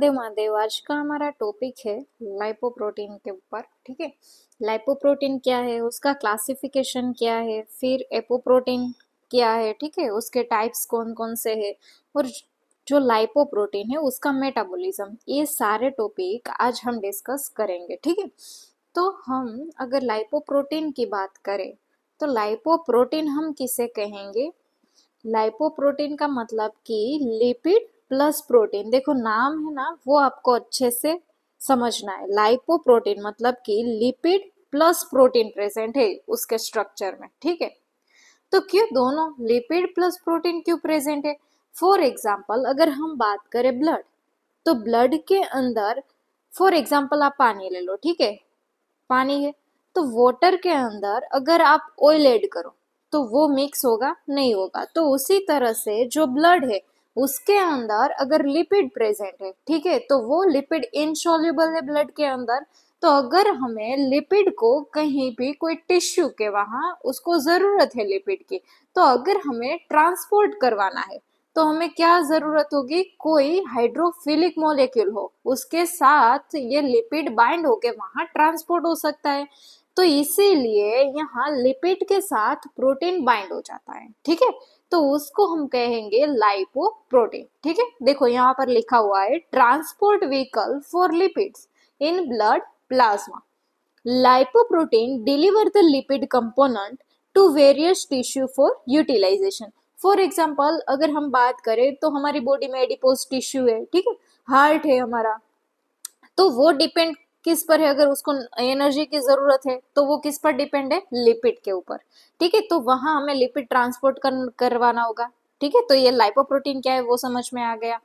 महादेव महादेव। आज का हमारा टॉपिक है लाइपोप्रोटीन के ऊपर। ठीक है, लाइपोप्रोटीन क्या है, उसका क्लासिफिकेशन क्या है, फिर एपोप्रोटीन क्या है, ठीक है, उसके टाइप्स कौन कौन से है, और जो लाइपोप्रोटीन है उसका मेटाबॉलिज्म, ये सारे टॉपिक आज हम डिस्कस करेंगे। ठीक है, तो हम अगर लाइपोप्रोटीन की बात करें तो लाइपोप्रोटीन हम किसे कहेंगे? लाइपोप्रोटीन का मतलब कि लिपिड प्लस प्रोटीन। देखो नाम है ना, वो आपको अच्छे से समझना है। लाइपोप्रोटीन मतलब कि लिपिड प्लस प्रोटीन प्रेजेंट है उसके स्ट्रक्चर में। ठीक है, तो क्यों दोनों लिपिड प्लस प्रोटीन क्यों प्रेजेंट है? फॉर एग्जाम्पल अगर हम बात करें ब्लड, तो ब्लड के अंदर फॉर एग्जाम्पल आप पानी ले लो। ठीक है, पानी है तो वाटर के अंदर अगर आप ऑयल ऐड करो तो वो मिक्स होगा? नहीं होगा। तो उसी तरह से जो ब्लड है उसके अंदर अगर लिपिड प्रेजेंट है, ठीक है, तो वो लिपिड इनसॉल्युबल है ब्लड के अंदर। तो अगर हमें लिपिड को कहीं भी कोई टिश्यू के वहां उसको जरूरत है लिपिड की, तो अगर हमें ट्रांसपोर्ट करवाना है तो हमें क्या जरूरत होगी? कोई हाइड्रोफिलिक मॉलिक्यूल हो, उसके साथ ये लिपिड बाइंड होके वहां ट्रांसपोर्ट हो सकता है। तो इसीलिए यहाँ लिपिड के साथ प्रोटीन बाइंड हो जाता है। ठीक है, तो उसको हम कहेंगे लाइपोप्रोटीन। ठीक है, देखो यहाँ पर लिखा हुआ है transport vehicle for lipids in blood plasma. Lipoprotein deliver the lipid component to various tissue for utilization. For example अगर हम बात करें तो हमारी बॉडी में एडिपोज टिश्यू है, ठीक है, हार्ट है हमारा, तो वो डिपेंड किस पर है? अगर उसको एनर्जी की जरूरत है तो वो किस पर डिपेंड है? लिपिड के ऊपर। ठीक है, तो वहां हमें लिपिड ट्रांसपोर्ट करवाना होगा। ठीक है, तो ये लाइपोप्रोटीन क्या है वो समझ में आ गया।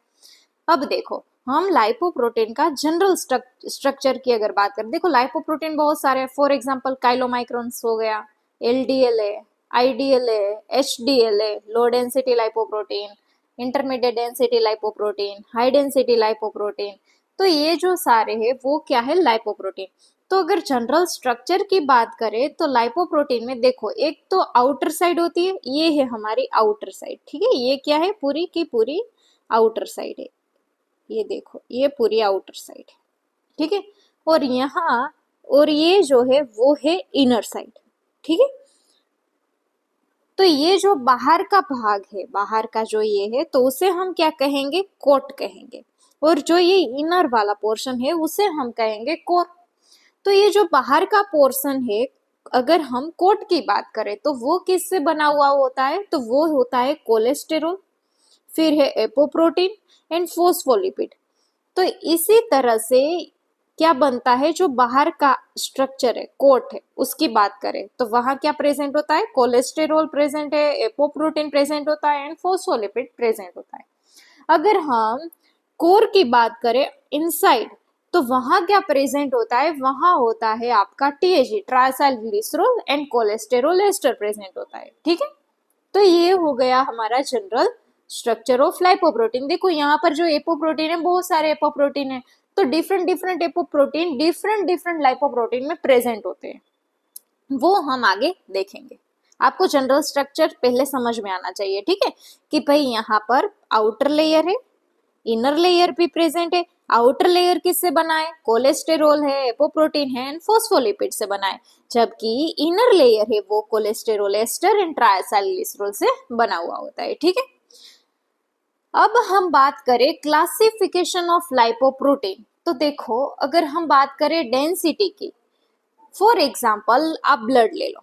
अब देखो हम लाइपोप्रोटीन का जनरल स्ट्रक्चर की अगर बात करें, देखो लाइपोप्रोटीन बहुत सारे हैं। फॉर एग्जांपल काइलोमाइक्रॉन्स हो गया, एलडीएल है, आईडीएल है, एचडीएल है, low density lipoprotein, intermediate density lipoprotein, high density lipoprotein. तो ये जो सारे हैं वो क्या है? लाइपोप्रोटीन। तो अगर जनरल स्ट्रक्चर की बात करें तो लाइपोप्रोटीन में देखो एक तो आउटर साइड होती है, ये है हमारी आउटर साइड। ठीक है, ये क्या है? पूरी की पूरी आउटर साइड है। ये देखो ये पूरी आउटर साइड है। ठीक है, और यहाँ और ये जो है वो है इनर साइड। ठीक है, तो ये जो बाहर का भाग है, बाहर का जो ये है, तो उसे हम क्या कहेंगे? कोट कहेंगे। और जो ये इनर वाला पोर्शन है उसे हम कहेंगे कोर। तो ये जो बाहर का पोर्शन है, अगर हम कोट की बात करें तो वो किससे बना हुआ होता है? तो वो होता है कोलेस्टेरॉल, फिर है एपोप्रोटीन एंड फोस्फोलिपिड। तो इसी तरह से क्या बनता है? जो बाहर का स्ट्रक्चर है, कोट है, उसकी बात करें तो वहां क्या प्रेजेंट होता है? कोलेस्टेरॉल प्रेजेंट है, एपोप्रोटीन प्रेजेंट होता है एंड फोस्फोलिपिड प्रेजेंट होता है। अगर हम कोर की बात करें इनसाइड, तो वहां क्या प्रेजेंट होता है? वहां होता है आपका TAG, triacylglycerol and cholesterol ester present होता है। ठीक है, तो ये हो गया हमारा जनरल स्ट्रक्चर ऑफ लाइपोप्रोटीन। देखो यहाँ पर जो एपोप्रोटीन है, बहुत सारे एपोप्रोटीन है, तो different different apoprotein different different lipoprotein में प्रेजेंट होते हैं, वो हम आगे देखेंगे। आपको जनरल स्ट्रक्चर पहले समझ में आना चाहिए। ठीक है, कि भाई यहाँ पर आउटर लेयर है, इनर लेयर भी प्रेजेंट है। आउटर लेयर किससे बना है? कोलेस्टेरॉल है, एपोप्रोटीन है एंड फोस्फोलिपिड से बना है, जबकि इनर लेयर है वो कोलेस्टेरॉल एस्टर एंड ट्राइसाइलग्लिसरॉल से बना हुआ होता है। ठीक है, अब हम बात करें क्लासिफिकेशन ऑफ लाइपोप्रोटीन। तो देखो अगर हम बात करें डेंसिटी की, फॉर एग्जाम्पल आप ब्लड ले लो।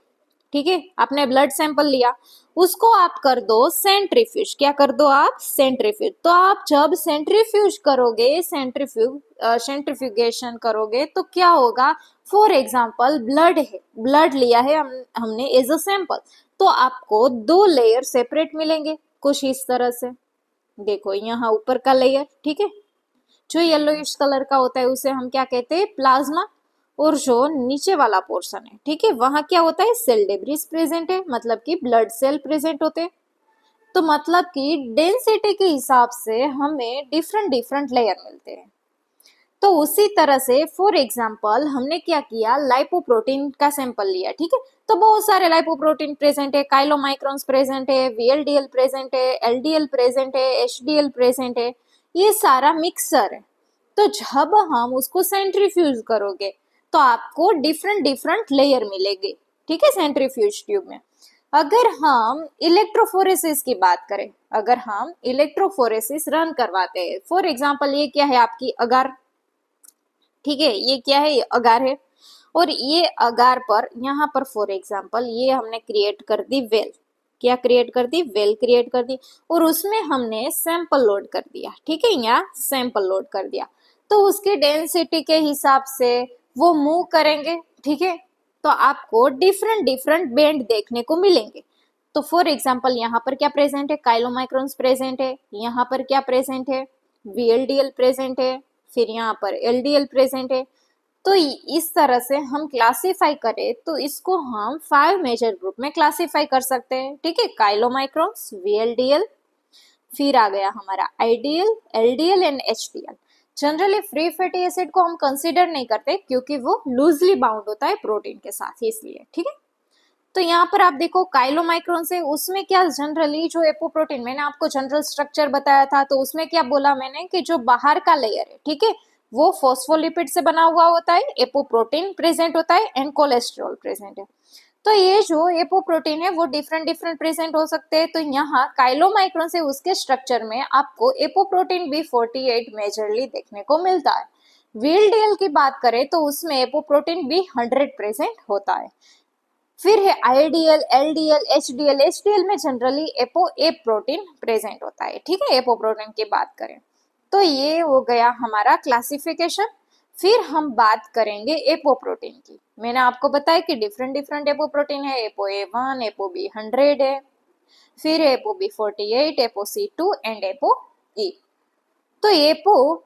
ठीक है, आपने ब्लड सैंपल लिया, उसको आप कर दो सेंट्रीफ्यूज। क्या कर दो आप? सेंट्रीफ्यूज। तो आप जब सेंट्रीफ्यूज करोगे, सेंट्रीफ्यूगेशन करोगे तो क्या होगा? फॉर एग्जाम्पल ब्लड है, ब्लड लिया है हमने एज अ सैंपल, तो आपको दो लेयर सेपरेट मिलेंगे कुछ इस तरह से। देखो यहाँ ऊपर का लेयर, ठीक है, जो येलोइश कलर का होता है उसे हम क्या कहते हैं? प्लाज्मा। और जो नीचे वाला पोर्शन है, ठीक है, वहां क्या होता है? सेल डेब्रिस प्रेजेंट है, मतलब कि ब्लड सेल प्रेजेंट होते हैं। तो मतलब कि डेंसिटी के हिसाब से हमें डिफरेंट डिफरेंट लेयर मिलते हैं। तो उसी तरह से फॉर एग्जांपल हमने क्या किया? लाइपोप्रोटीन का सैंपल लिया। ठीक है, तो बहुत सारे लाइपोप्रोटीन प्रेजेंट है, काइलोमाइक्रॉन्स प्रेजेंट है, वीएलडीएल प्रेजेंट है, एलडीएल प्रेजेंट है, एचडीएल प्रेजेंट है, ये सारा मिक्सर है। तो जब हम उसको सेंट्रीफ्यूज करोगे तो आपको डिफरेंट डिफरेंट लेयर मिलेंगे, ठीक है, सेंट्रीफ्यूज ट्यूब में। अगर हम इलेक्ट्रोफोरेसिस की बात करें, अगर हम इलेक्ट्रोफोरेसिस रन करवाते हैं, फॉर एग्जांपल ये क्या है आपकी अगार, ठीक है, ये क्या है, ये अगार है, और ये अगार पर यहाँ पर फॉर एग्जांपल ये हमने क्रिएट कर दी वेल, क्या क्रिएट कर दी, वेल क्रिएट कर दी, और उसमें हमने सैंपल लोड कर दिया, ठीक है, यहाँ सैंपल लोड कर दिया, तो उसके डेंसिटी के हिसाब से वो मूव करेंगे, ठीक है, तो आपको डिफरेंट डिफरेंट बैंड देखने को मिलेंगे। तो फॉर एग्जांपल यहाँ पर क्या प्रेजेंट है, काइलोमाइक्रॉन्स प्रेजेंट है, यहाँ पर क्या प्रेजेंट है, वीएलडीएल प्रेजेंट है, फिर यहाँ पर एलडीएल प्रेजेंट है। तो इस तरह से हम क्लासिफाई करें तो इसको हम 5 मेजर ग्रुप में क्लासिफाई कर सकते हैं, ठीक है, काइलोमाइक्रॉन्स, वीएलडीएल, फिर आ गया हमारा IDL, LDL and HDL. Generally free fatty acid को हम कंसीडर नहीं करते क्योंकि वो लूजली बाउंड होता है प्रोटीन के साथ, इसलिए, ठीक है। तो यहाँ पर आप देखो काइलोमाइक्रॉन से उसमें क्या जनरली जो एपोप्रोटीन, मैंने आपको जनरल स्ट्रक्चर बताया था, तो उसमें क्या बोला मैंने कि जो बाहर का लेयर है, ठीक है, वो फॉस्फोलिपिड से बना हुआ होता है, एपोप्रोटीन प्रेजेंट होता है एंड कोलेस्ट्रॉल प्रेजेंट है। तो ये जो एपोप्रोटीन है वो डिफरेंट डिफरेंट प्रेजेंट हो सकते हैं। तो यहाँ काइलोमाइक्रॉन से उसके स्ट्रक्चर में आपको एपोप्रोटीन B48 मेजरली देखने को मिलता है। वीएलडीएल की बात करें तो उसमें एपोप्रोटीन B100 प्रेजेंट होता है। फिर है आईडीएल, एलडीएल, एचडीएल। एचडीएल में जनरली एपो ए प्रोटीन प्रेजेंट होता है, ठीक है, एपोप्रोटीन की बात करें तो ये हो गया हमारा क्लासिफिकेशन। फिर हम बात करेंगे एपोप्रोटीन की। मैंने आपको बताया कि डिफरेंट डिफरेंट एपोप्रोटीन है, एपो A1, एपो B100 है, फिर apo B48, apo C2 and apo E। तो एपो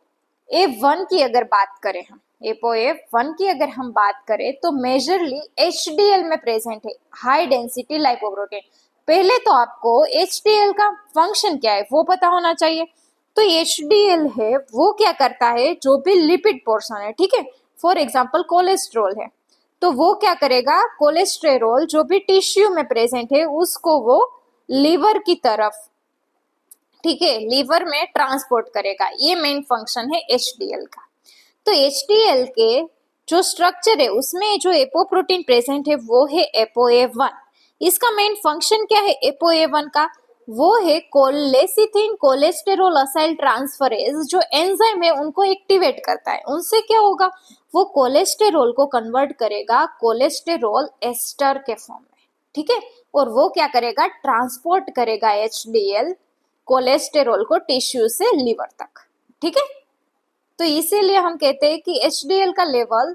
A1 की अगर बात करें हम, एपो A1 की अगर हम बात करें तो मेजरली HDL में प्रेजेंट है, हाई डेंसिटी लाइपोप्रोटीन। पहले तो आपको HDL का फंक्शन क्या है वो पता होना चाहिए। तो HDL है वो क्या करता है, जो भी लिपिड पोर्शन है, ठीक है, फॉर एग्जांपल कोलेस्ट्रॉल है, तो वो क्या करेगा, कोलेस्टेरोल जो भी टिश्यू में प्रेजेंट है उसको वो लीवर की तरफ, ठीक है, लीवर में ट्रांसपोर्ट करेगा, ये मेन फंक्शन है HDL का। तो HDL के जो स्ट्रक्चर है उसमें जो एपोप्रोटीन प्रेजेंट है वो है एपो A1। इसका मेन फंक्शन क्या है एपो A1 का, वो है कोलेसिथिन कोलेस्टेरोल असाइल ट्रांसफरेज, जो एंजाइम है उनको एक्टिवेट करता है। उनसे क्या होगा, वो कोलेस्टेरोल को कन्वर्ट करेगा कोलेस्टेरोल एस्टर के फॉर्म में, ठीक है, और वो क्या करेगा, ट्रांसपोर्ट करेगा HDL कोलेस्टेरोल को टिश्यू से लीवर तक, ठीक है। तो इसीलिए हम कहते हैं कि HDL का लेवल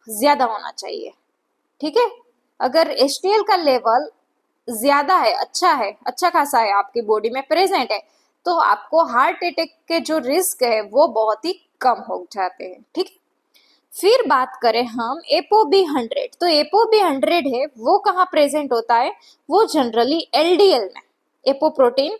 ज्यादा होना चाहिए, ठीक है। अगर HDL का लेवल ज्यादा है, अच्छा खासा है, आपकी बॉडी में प्रेजेंट है, तो आपको हार्ट अटैक के जो रिस्क है वो बहुत ही कम हो जाते हैं, ठीक है। फिर बात करें हम एपो B100, तो एपो B100 है वो कहाँ प्रेजेंट होता है, वो जनरली LDL में, एपो प्रोटीन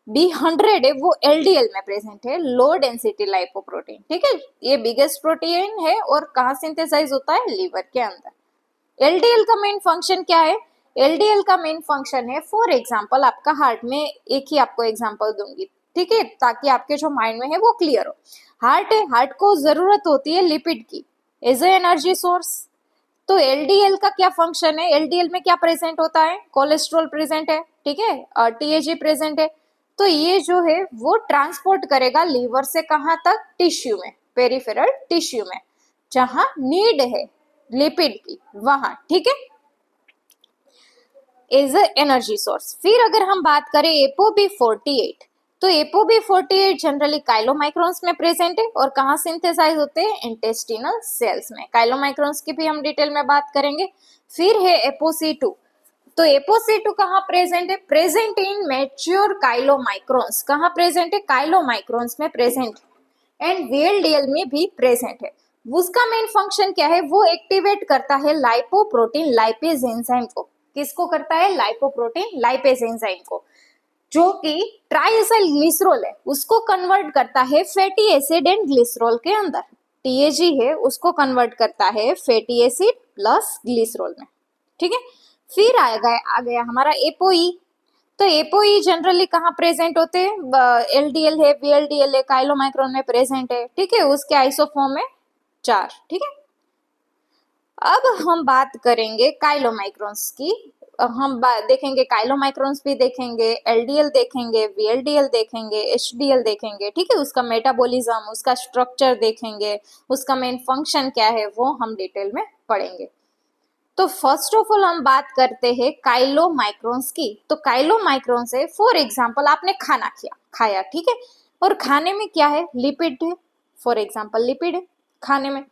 B100 है वो LDL में प्रेजेंट है, लो डेंसिटी लाइपोप्रोटीन, ठीक है, ये बिगेस्ट प्रोटीन है और कहाँ सिंथेसाइज होता है, लीवर के अंदर। LDL का मेन फंक्शन क्या है, LDL का मेन फंक्शन है, फॉर एग्जांपल आपका हार्ट में, एक ही आपको एग्जांपल दूंगी, ठीक है, ताकि आपके जो माइंड में है वो क्लियर हो। हार्ट है, हार्ट को जरूरत होती है लिपिड की एज ए एनर्जी सोर्स। तो LDL का क्या फंक्शन है, LDL में क्या प्रेजेंट होता है, कोलेस्ट्रॉल प्रेजेंट है, ठीक है, TAG प्रेजेंट है। तो ये जो है वो ट्रांसपोर्ट करेगा लीवर से कहाँ तक, टिश्यू में, पेरिफेरल टिश्यू में, जहां नीड है लिपिड की वहां, ठीक है, एज ए एनर्जी सोर्स। फिर अगर हम बात करें एपो B48, तो एपो B48 जनरली काइलोमाइक्रॉन्स में प्रेजेंट है और कहाँ सिंथेसाइज होते हैं, इंटेस्टिनल सेल्स में। काइलोमाइक्रॉन्स की भी हम डिटेल में बात करेंगे। फिर है एपो C2, तो एपो C2 कहाँ प्रेजेंट है, प्रेजेंट इन मैच्योर काइलोमाइक्रॉन्स, कहाँ प्रेजेंट है, काइलोमाइक्रॉन्स में प्रेजेंट है एंड VLDL में भी प्रेजेंट है। उसका मेन फंक्शन क्या है, वो एक्टिवेट करता है लाइपोप्रोटीन लाइपेज एंजाइम को। किसको करता है, लाइपोप्रोटीन लाइपेज एंजाइम को, जो कि ट्राइएसाइल ग्लिसरॉल है उसको कन्वर्ट करता है फैटी एसिड एंड ग्लिसरॉल के अंदर। TAG है उसको कन्वर्ट करता है फैटी एसिड प्लस ग्लिसरॉल में, ठीक है। फिर आ गया हमारा एपो E, तो एपोई जनरली कहाँ प्रेजेंट होते हैं? एलडीएल है, वीएलडीएल है, काइलोमाइक्रोन में प्रेजेंट है, ठीक है, उसके आइसोफॉर्म है 4, ठीक है। अब हम बात करेंगे काइलोमाइक्रोन्स की। हम देखेंगे काइलोमाइक्रोन्स भी देखेंगे, एलडीएल देखेंगे, वीएलडीएल देखेंगे, एचडीएल देखेंगे, ठीक है, उसका मेटाबॉलिज्म, उसका स्ट्रक्चर देखेंगे, उसका मेन फंक्शन क्या है वो हम डिटेल में पढ़ेंगे। तो फर्स्ट ऑफ ऑल हम बात करते हैं काइलोमाइक्रोन्स की। तो काइलोमाइक्रोन से फॉर एग्जांपल आपने खाना खाया, ठीक है, और खाने में क्या है? लिपिड है, फॉर एग्जांपल लिपिड है खाने में,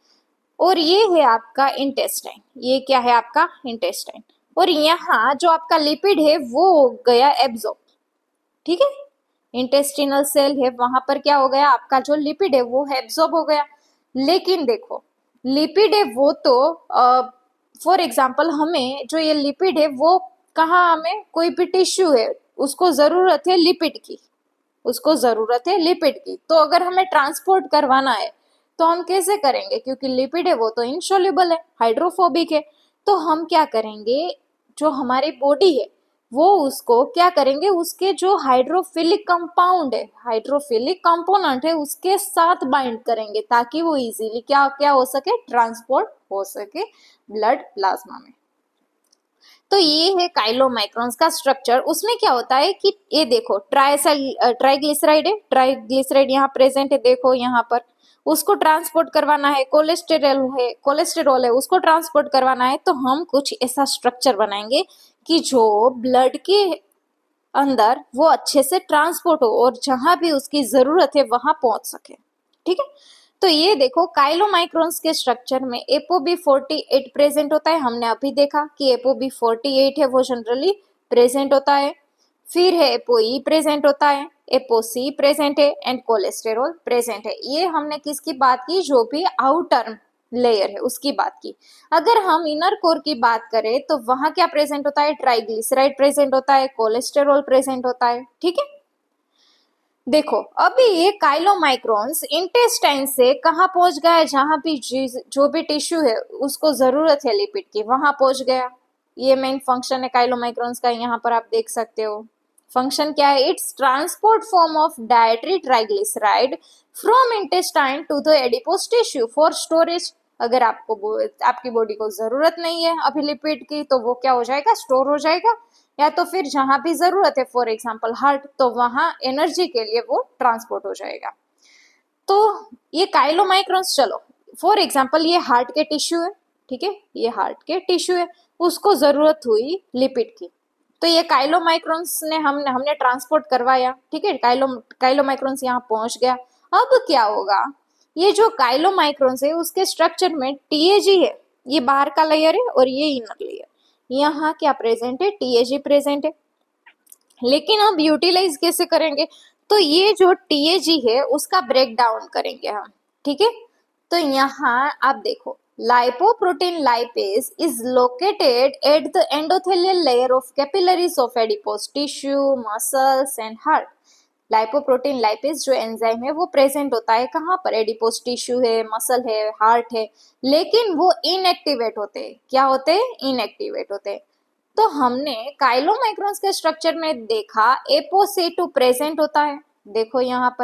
और ये है आपका इंटेस्टाइन। ये क्या है? आपका इंटेस्टाइन। और यहाँ जो आपका लिपिड है वो हो गया एब्जॉर्ब, ठीक है, इंटेस्टिनल सेल है, वहां पर क्या हो गया? आपका जो लिपिड है वो एब्जॉर्ब हो गया। लेकिन देखो, लिपिड है वो तो फॉर एग्जाम्पल हमें जो ये लिपिड है वो कहाँ, हमें कोई भी टिश्यू है उसको जरूरत है लिपिड की, उसको जरूरत है लिपिड की। तो अगर हमें ट्रांसपोर्ट करवाना है तो हम कैसे करेंगे? क्योंकि लिपिड है वो तो इनसोल्युबल है, हाइड्रोफोबिक है। तो हम क्या करेंगे, जो हमारी बॉडी है वो उसको क्या करेंगे, उसके जो हाइड्रोफिलिक कंपाउंड है, हाइड्रोफिलिक कंपोनेंट है, उसके साथ बाइंड करेंगे ताकि वो इजीली क्या क्या हो सके? ट्रांसपोर्ट हो सके ब्लड प्लाज्मा में। तो ये है काइलोमाइक्रोन्स का स्ट्रक्चर। उसमें क्या होता है कि ये देखो ट्राइग्लिसराइड है, ट्राइग्लिसराइड यहाँ प्रेजेंट है, देखो यहाँ पर, उसको ट्रांसपोर्ट करवाना है, कोलेस्टेरॉल है उसको ट्रांसपोर्ट करवाना है। तो हम कुछ ऐसा स्ट्रक्चर बनाएंगे कि जो ब्लड के अंदर वो अच्छे से ट्रांसपोर्ट हो और जहां भी उसकी जरूरत है वहां पहुंच सके, ठीक है। तो ये देखो काइलोमाइक्रोन्स के स्ट्रक्चर में एपोबी 48 प्रेजेंट होता है। हमने अभी देखा कि एपोबी 48 है वो जनरली प्रेजेंट होता है। फिर है एपोई प्रेजेंट होता है, एपोसी प्रेजेंट है, एंड कोलेस्टेरॉल प्रेजेंट है। ये हमने किसकी बात की? जो भी आउटर लेयर है उसकी बात की। अगर हम इनर कोर की बात करें तो वहां क्या प्रेजेंट होता है? ट्राइग्लिसराइड प्रेजेंट होता है, कोलेस्टेरॉल प्रेजेंट होता है, ठीक है। देखो अभी ये काइलोमाइक्रोन्स इंटेस्टाइन से कहाँ पहुंच गया है? जहां भी जो भी टिश्यू है उसको जरूरत है लिपिड की, वहां पहुंच गया। ये मेन फंक्शन है काइलोमाइक्रोन्स का, यहाँ पर आप देख सकते हो। फंक्शन क्या है? It's transport form of dietary triglyceride from intestine to the adipose tissue for storage. अगर आपकी बॉडी को जरूरत नहीं है अभी लिपिड की तो वो क्या हो जाएगा? स्टोर हो जाएगा। या तो फिर जहां भी जरूरत है, फॉर एग्जाम्पल हार्ट, तो वहां एनर्जी के लिए वो ट्रांसपोर्ट हो जाएगा। तो ये काइलोमाइक्रोन्स, चलो फॉर एग्जाम्पल ये हार्ट के टिश्यू है, ठीक है, ये हार्ट के टिश्यू है, उसको जरूरत हुई लिपिड की, तो ये काइलोमाइक्रोन्स ने हमने ट्रांसपोर्ट करवाया, ठीक है, काइलोमाइक्रोन्स यहाँ पहुंच गया। अब क्या होगा? ये जो काइलोमाइक्रोन्स है उसके स्ट्रक्चर में टीएजी है, ये बाहर का लेयर है और ये इनर लेयर, यहाँ क्या प्रेजेंट है? टीएजी प्रेजेंट है। लेकिन अब यूटिलाइज कैसे करेंगे? तो ये जो टीएजी है उसका ब्रेक डाउन करेंगे हम, ठीक है। तो यहाँ आप देखो, lipoprotein lipase is located at the endothelial layer of capillaries of adipose tissue, muscles and heart. Lipoprotein lipase जो एंजाइम है वो प्रेजेंट होता है कहाँ पर? एडिपोज टिश्यू है, मसल है, हार्ट है, लेकिन वो इनएक्टिवेट होते हैं। क्या होते हैं? इनएक्टिवेट होते हैं। तो हमने काइलोमाइक्रोन्स के स्ट्रक्चर में देखा एपोसी2 प्रेजेंट होता है, देखो यहाँ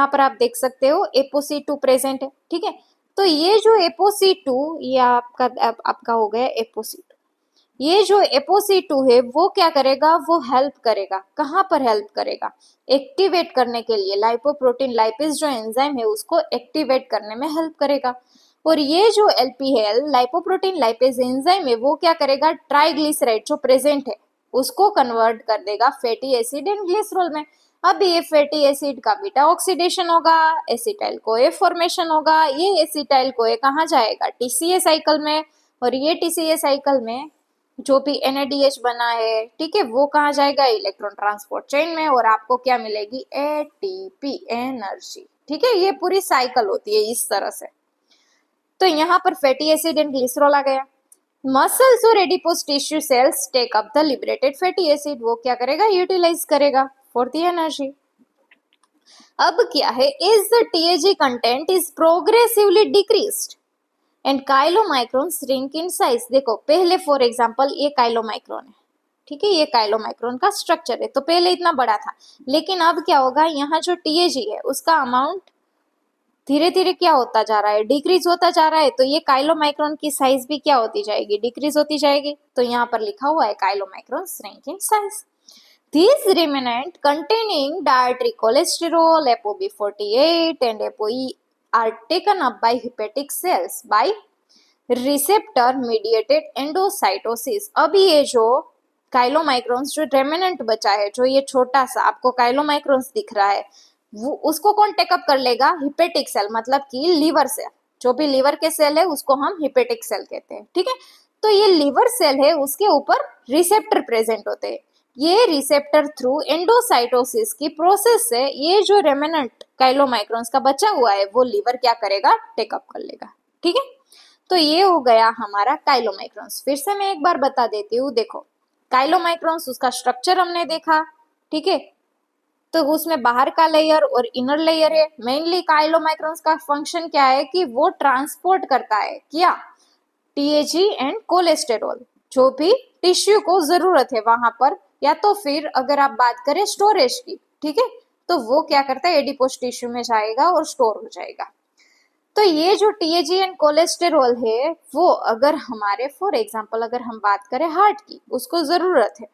पर आप देख सकते हो एपोसी2 प्रेजेंट है, ठीक है। तो ये जो एपोसी2, ये आपका हो गया एपोसी2। ये जो एपोसी2 है वो क्या करेगा? वो हेल्प करेगा, कहाँ पर हेल्प करेगा? एक्टिवेट करने के लिए, लाइपोप्रोटीन लाइपेज जो एंजाइम है उसको एक्टिवेट करने में हेल्प करेगा। और ये जो एलपीएल लाइपोप्रोटीन लाइपेज एंजाइम है वो क्या करेगा? ट्राइग्लिसराइड जो प्रेजेंट है उसको कन्वर्ट कर देगा फैटी एसिड एंड ग्लिसरॉल में। अब ये फैटी एसिड का बीटा ऑक्सीडेशन होगा, एसिटाइल कोए फॉर्मेशन होगा, ये एसिटाइल कोए कहाँ जाएगा? टीसीए साइकिल में, और ये टीसीए साइकिल में जो भी NADH बना है, ठीक है, वो कहाँ जाएगा? इलेक्ट्रॉन ट्रांसपोर्ट चेन में, और आपको क्या मिलेगी? ATP एनर्जी, ठीक है। ये पूरी साइकिल होती है इस तरह से। तो यहाँ पर फैटी एसिड एंड ग्लिसरॉल आ गया। मसल्स और adipose tissue cells take up the liberated fatty acid, वो क्या करेगा? यूटिलाइज करेगा फॉर द एनर्जी। अब क्या है? Is the TAG content is progressively decreased and chylomicron shrink in size. देखो पहले फॉर एग्जांपल ये काइलोमाइक्रोन है, ठीक है, ये काइलोमाइक्रोन का स्ट्रक्चर है। तो पहले इतना बड़ा था, लेकिन अब क्या होगा, यहाँ जो TAG है उसका अमाउंट धीरे धीरे क्या होता जा रहा है, डिक्रीज होता जा रहा है। तो ये काइलोमाइक्रोन की साइज भी क्या होती जाएगी, डिक्रीज होती जाएगी। तो यहाँ पर लिखा हुआ है chylomicron shrink in size. These remnant containing dietary cholesterol, ApoB48 and ApoE are taken up by hepatic cells by receptor mediated endocytosis। अब ये जो काइलोमाइक्रोन्स जो रेमिनेंट बचा है, जो ये छोटा सा आपको काइलोमाइक्रोन्स दिख रहा है, वो उसको कौन टेकअप कर लेगा, हिपेटिक सेल, मतलब कि लीवर सेल। जो भी लीवर के सेल है उसको हम हिपेटिक सेल कहते हैं, ठीक है। तो ये लीवर सेल है, उसके ऊपर रिसेप्टर प्रेजेंट होते हैं। ये रिसेप्टर थ्रू एंडोसाइटोसिस की प्रोसेस से ये जो रेमिनेंट काइलोमाइक्रोन्स का बचा हुआ है वो लीवर क्या करेगा, टेकअप कर लेगा, ठीक है। तो ये हो गया हमारा काइलोमाइक्रोन्स। फिर से मैं एक बार बता देती हूँ, देखो काइलोमाइक्रोन्स, उसका स्ट्रक्चर हमने देखा, ठीक है। तो उसमें बाहर का लेयर और इनर लेयर है। मेनली काइलोमाइक्रोन्स का फंक्शन क्या है कि वो ट्रांसपोर्ट करता है क्या, TAG एंड कोलेस्टेरॉल, जो भी टिश्यू को जरूरत है वहां पर, या तो फिर अगर आप बात करें स्टोरेज की, ठीक है, तो वो क्या करता है, एडिपोज टिश्यू में जाएगा और स्टोर हो जाएगा। तो ये जो TAG एंड कोलेस्टेरॉल है, वो अगर हमारे फॉर एग्जांपल अगर हम बात करें हार्ट की, उसको जरूरत है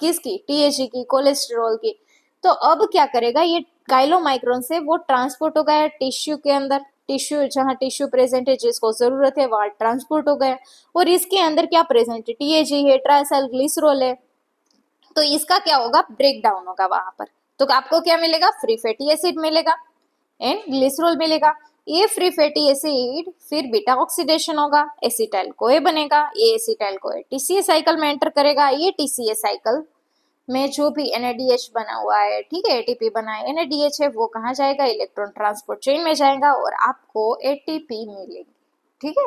किसकी, TAG की, कोलेस्टेरॉल की। तो अब क्या करेगा, ये काइलोमाइक्रोन से वो ट्रांसपोर्ट हो गया टिश्यू के अंदर, टिश्यू जहां टिश्यू प्रेजेंट है, जिसको जरूरत है वहां ट्रांसपोर्ट हो गया। और इसके अंदर क्या प्रेजेंट है, TAG है, ट्राइसाइल ग्लिसरॉल है। तो इसका क्या होगा, ब्रेक डाउन होगा वहां पर। तो आपको क्या मिलेगा, फ्री फैटी एसिड मिलेगा एंड ग्लिसरॉल मिलेगा। ये फ्री फैटी एसिड फिर बीटा ऑक्सीडेशन होगा, एसिटाइल कोए बनेगा, ये एसिटाइल कोए TCA साइकिल में एंटर करेगा। ये TCA साइकिल में जो भी NADH बना हुआ है, ठीक है, ATP बना है, NADH है, वो कहाँ जाएगा, इलेक्ट्रॉन ट्रांसपोर्ट चेन में जाएगा और आपको ATP मिलेगी, ठीक है,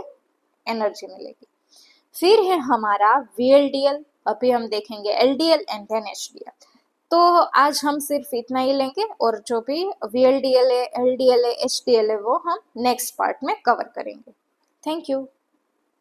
एनर्जी मिलेगी। फिर है हमारा VLDL, अभी हम देखेंगे LDL एंड देन HDL। तो आज हम सिर्फ इतना ही लेंगे, और जो भी VLDL है, LDL है, HDL है, वो हम नेक्स्ट पार्ट में कवर करेंगे। Thank you.